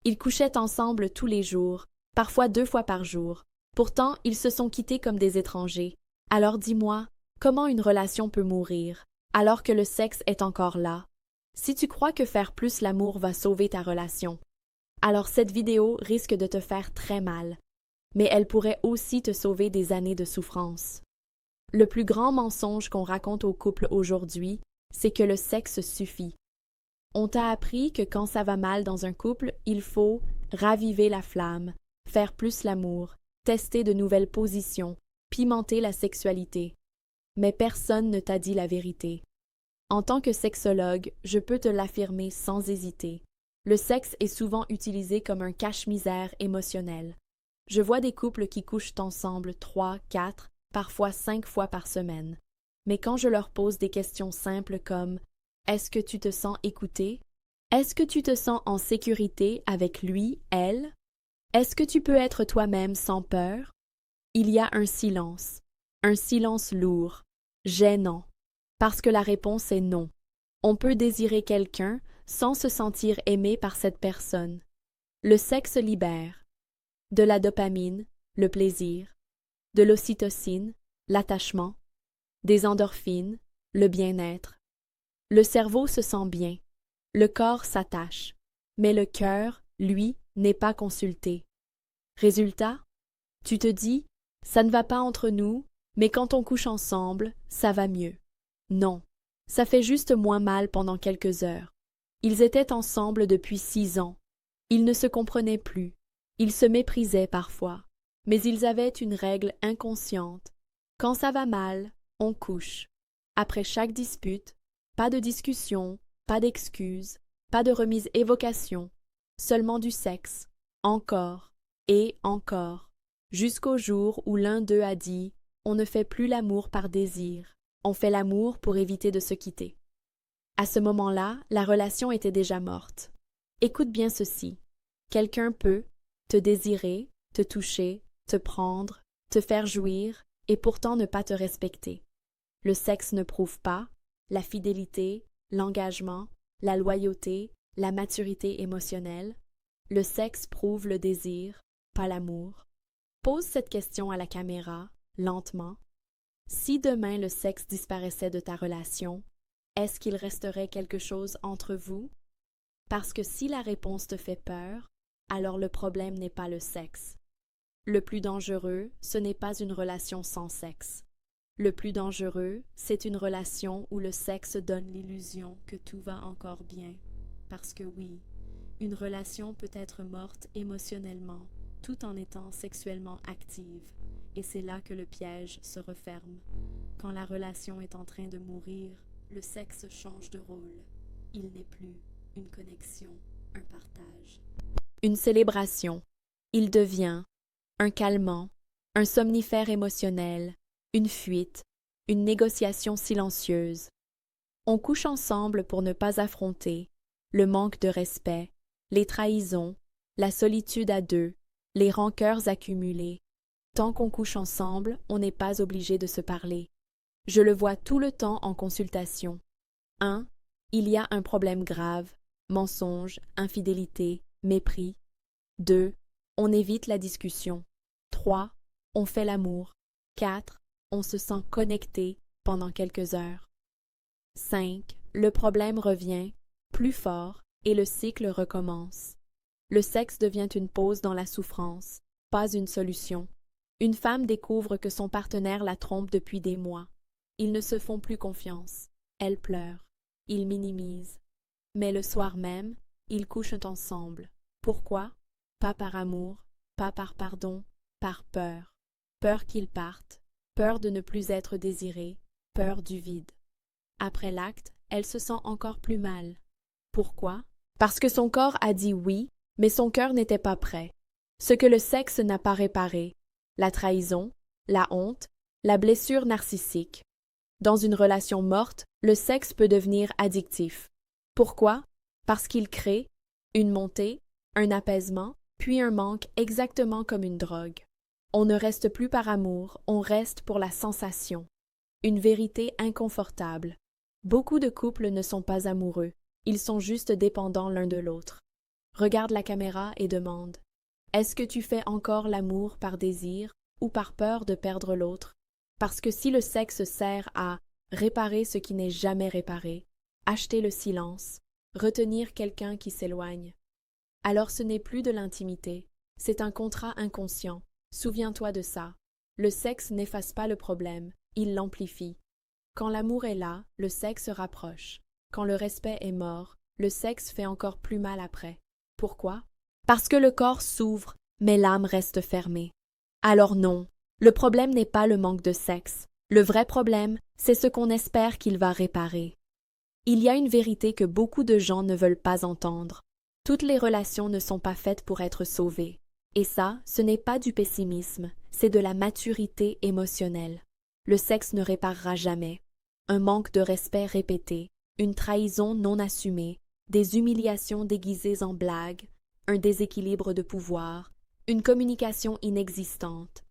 Ils couchaient ensemble tous les jours, parfois 2 fois par jour. Pourtant, ils se sont quittés comme des étrangers. Alors dis-moi, comment une relation peut mourir, alors que le sexe est encore là? Si tu crois que faire plus l'amour va sauver ta relation, alors cette vidéo risque de te faire très mal. Mais elle pourrait aussi te sauver des années de souffrance. Le plus grand mensonge qu'on raconte aux couples aujourd'hui, c'est que le sexe suffit. On t'a appris que quand ça va mal dans un couple, il faut raviver la flamme, faire plus l'amour, tester de nouvelles positions, pimenter la sexualité. Mais personne ne t'a dit la vérité. En tant que sexologue, je peux te l'affirmer sans hésiter. Le sexe est souvent utilisé comme un cache-misère émotionnel. Je vois des couples qui couchent ensemble 3, 4, parfois 5 fois par semaine. Mais quand je leur pose des questions simples comme « Est-ce que tu te sens écouté? Est-ce que tu te sens en sécurité avec lui, elle? Est-ce que tu peux être toi-même sans peur? » Il y a un silence lourd, gênant, parce que la réponse est non. On peut désirer quelqu'un sans se sentir aimé par cette personne. Le sexe libère de la dopamine, le plaisir, de l'ocytocine, l'attachement, des endorphines, le bien-être. Le cerveau se sent bien, le corps s'attache, mais le cœur, lui, n'est pas consulté. Résultat, tu te dis, ça ne va pas entre nous, mais quand on couche ensemble, ça va mieux. Non, ça fait juste moins mal pendant quelques heures. Ils étaient ensemble depuis 6 ans. Ils ne se comprenaient plus. Ils se méprisaient parfois. Mais ils avaient une règle inconsciente. Quand ça va mal, on couche. Après chaque dispute, pas de discussion, pas d'excuses, pas de remise évocation, seulement du sexe, encore et encore, jusqu'au jour où l'un d'eux a dit « On ne fait plus l'amour par désir, on fait l'amour pour éviter de se quitter ». À ce moment-là, la relation était déjà morte. Écoute bien ceci. Quelqu'un peut te désirer, te toucher, te prendre, te faire jouir et pourtant ne pas te respecter. Le sexe ne prouve pas la fidélité, l'engagement, la loyauté, la maturité émotionnelle. Le sexe prouve le désir, pas l'amour. Pose cette question à la caméra, lentement. Si demain le sexe disparaissait de ta relation, est-ce qu'il resterait quelque chose entre vous? Parce que si la réponse te fait peur, alors le problème n'est pas le sexe. Le plus dangereux, ce n'est pas une relation sans sexe. Le plus dangereux, c'est une relation où le sexe donne l'illusion que tout va encore bien. Parce que oui, une relation peut être morte émotionnellement, tout en étant sexuellement active. Et c'est là que le piège se referme. Quand la relation est en train de mourir, le sexe change de rôle. Il n'est plus une connexion, un partage. Une célébration. Il devient un calmant, un somnifère émotionnel, une fuite, une négociation silencieuse. On couche ensemble pour ne pas affronter le manque de respect, les trahisons, la solitude à deux, les rancœurs accumulées. Tant qu'on couche ensemble, on n'est pas obligé de se parler. Je le vois tout le temps en consultation. 1. Il y a un problème grave, mensonge, infidélité, mépris. 2. On évite la discussion. 3. On fait l'amour. 4. On se sent connecté pendant quelques heures. 5. Le problème revient, plus fort, et le cycle recommence. Le sexe devient une pause dans la souffrance, pas une solution. Une femme découvre que son partenaire la trompe depuis des mois. Ils ne se font plus confiance. Elle pleure. Ils minimisent. Mais le soir même, ils couchent ensemble. Pourquoi? Pas par amour, pas par pardon, par peur. Peur qu'ils partent, peur de ne plus être désirée, peur du vide. Après l'acte, elle se sent encore plus mal. Pourquoi? Parce que son corps a dit oui, mais son cœur n'était pas prêt. Ce que le sexe n'a pas réparé, la trahison, la honte, la blessure narcissique. Dans une relation morte, le sexe peut devenir addictif. Pourquoi? Parce qu'il crée une montée, un apaisement, puis un manque exactement comme une drogue. On ne reste plus par amour, on reste pour la sensation. Une vérité inconfortable. Beaucoup de couples ne sont pas amoureux, ils sont juste dépendants l'un de l'autre. Regarde la caméra et demande: est-ce que tu fais encore l'amour par désir ou par peur de perdre l'autre? Parce que si le sexe sert à réparer ce qui n'est jamais réparé, acheter le silence, retenir quelqu'un qui s'éloigne, alors ce n'est plus de l'intimité, c'est un contrat inconscient. Souviens-toi de ça. Le sexe n'efface pas le problème, il l'amplifie. Quand l'amour est là, le sexe rapproche. Quand le respect est mort, le sexe fait encore plus mal après. Pourquoi? Parce que le corps s'ouvre, mais l'âme reste fermée. Alors non, le problème n'est pas le manque de sexe. Le vrai problème, c'est ce qu'on espère qu'il va réparer. Il y a une vérité que beaucoup de gens ne veulent pas entendre. Toutes les relations ne sont pas faites pour être sauvées. Et ça, ce n'est pas du pessimisme, c'est de la maturité émotionnelle. Le sexe ne réparera jamais. Un manque de respect répété, une trahison non assumée, des humiliations déguisées en blagues, un déséquilibre de pouvoir, une communication inexistante.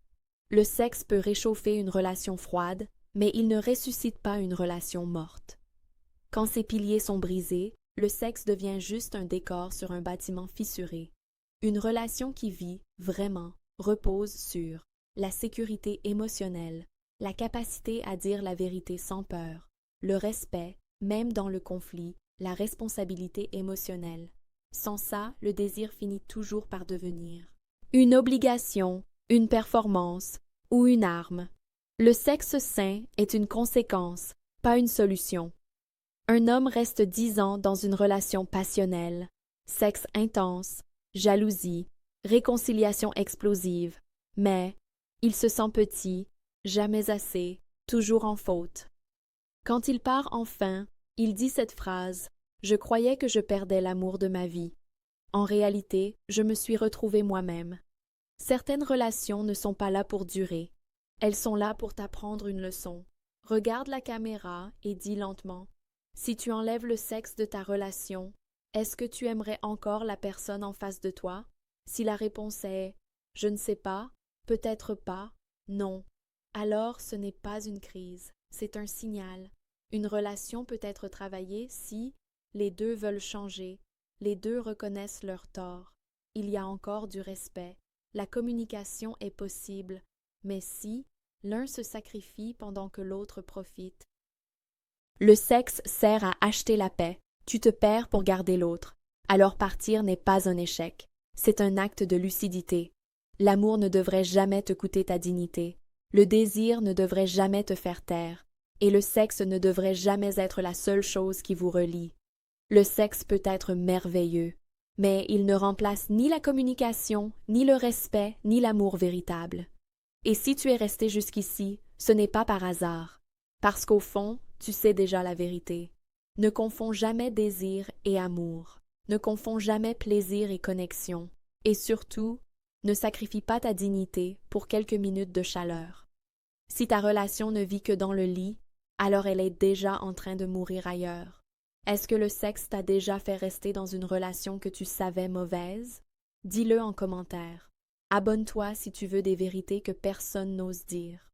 Le sexe peut réchauffer une relation froide, mais il ne ressuscite pas une relation morte. Quand ces piliers sont brisés, le sexe devient juste un décor sur un bâtiment fissuré. Une relation qui vit, vraiment, repose sur la sécurité émotionnelle, la capacité à dire la vérité sans peur, le respect, même dans le conflit, la responsabilité émotionnelle. Sans ça, le désir finit toujours par devenir une obligation, une performance ou une arme. Le sexe sain est une conséquence, pas une solution. Un homme reste 10 ans dans une relation passionnelle, sexe intense, jalousie, réconciliation explosive, mais il se sent petit, jamais assez, toujours en faute. Quand il part enfin, il dit cette phrase: « Je croyais que je perdais l'amour de ma vie. En réalité, je me suis retrouvé moi-même. » Certaines relations ne sont pas là pour durer. Elles sont là pour t'apprendre une leçon. Regarde la caméra et dis lentement: si tu enlèves le sexe de ta relation, est-ce que tu aimerais encore la personne en face de toi? Si la réponse est « je ne sais pas, peut-être pas, non », alors ce n'est pas une crise, c'est un signal. Une relation peut être travaillée si les deux veulent changer, les deux reconnaissent leur tort. Il y a encore du respect, la communication est possible, mais si l'un se sacrifie pendant que l'autre profite. Le sexe sert à acheter la paix. Tu te perds pour garder l'autre. Alors partir n'est pas un échec. C'est un acte de lucidité. L'amour ne devrait jamais te coûter ta dignité. Le désir ne devrait jamais te faire taire. Et le sexe ne devrait jamais être la seule chose qui vous relie. Le sexe peut être merveilleux, mais il ne remplace ni la communication, ni le respect, ni l'amour véritable. Et si tu es resté jusqu'ici, ce n'est pas par hasard. Parce qu'au fond, tu sais déjà la vérité. Ne confonds jamais désir et amour. Ne confonds jamais plaisir et connexion. Et surtout, ne sacrifie pas ta dignité pour quelques minutes de chaleur. Si ta relation ne vit que dans le lit, alors elle est déjà en train de mourir ailleurs. Est-ce que le sexe t'a déjà fait rester dans une relation que tu savais mauvaise? Dis-le en commentaire. Abonne-toi si tu veux des vérités que personne n'ose dire.